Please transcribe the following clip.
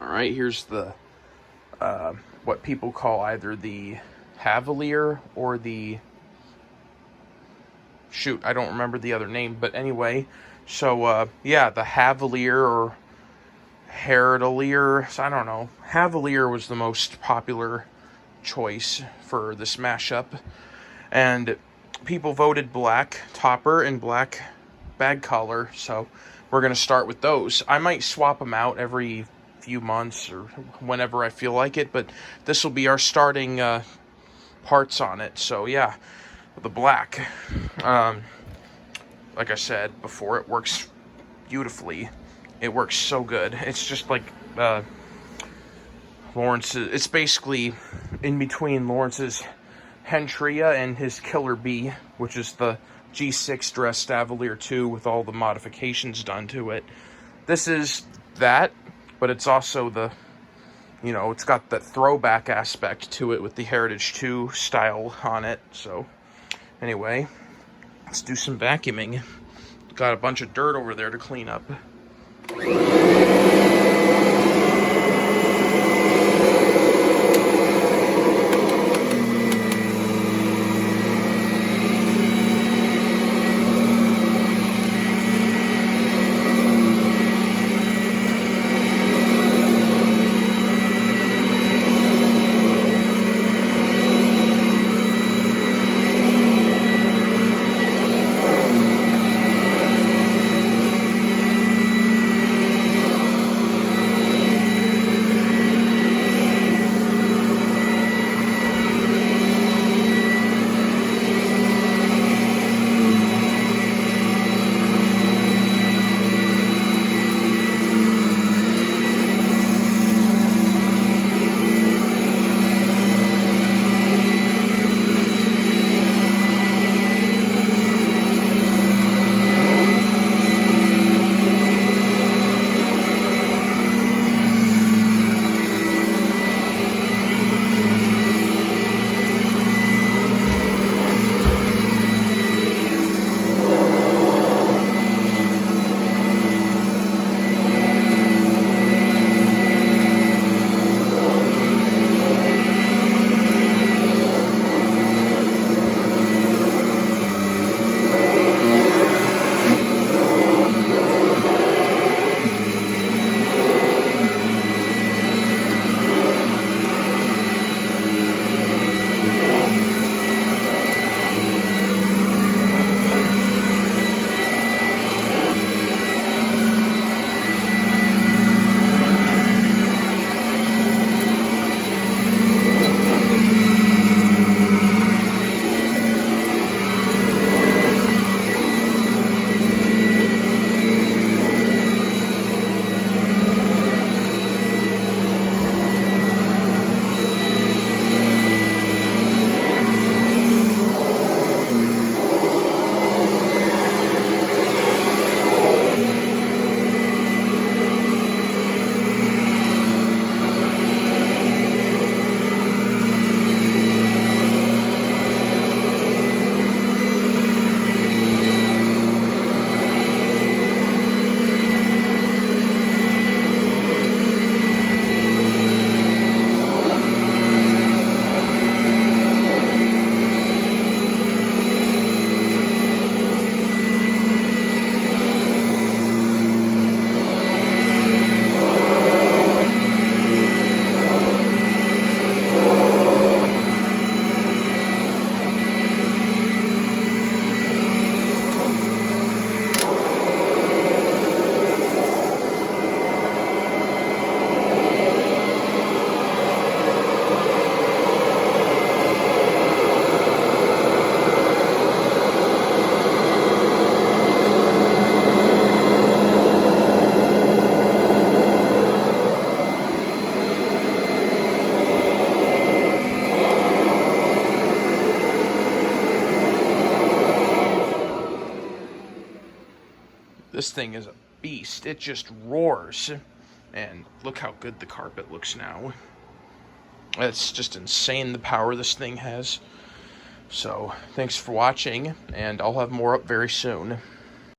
All right, here's the what people call either the Havalir or the shoot, I don't remember the other name, but anyway, so yeah, the Havalir or Heritalier, I don't know. Havalir was the most popular choice for this mashup, and people voted black topper and black bag collar, so we're going to start with those. I might swap them out every few months or whenever I feel like it, but this will be our starting parts on it. So yeah, the black, like I said before, it works beautifully. It works so good. It's just like Lawrence's, it's basically in between Lawrence's Hentria and his Killer Bee, which is the G6 dressed Havalir 2 with all the modifications done to it. This is that, but it's also the, you know, it's got that throwback aspect to it with the Heritage 2 style on it. So anyway, let's do some vacuuming. Got a bunch of dirt over there to clean up. This thing is a beast. It just roars. And look how good the carpet looks now. It's just insane the power this thing has. So, thanks for watching, and I'll have more up very soon.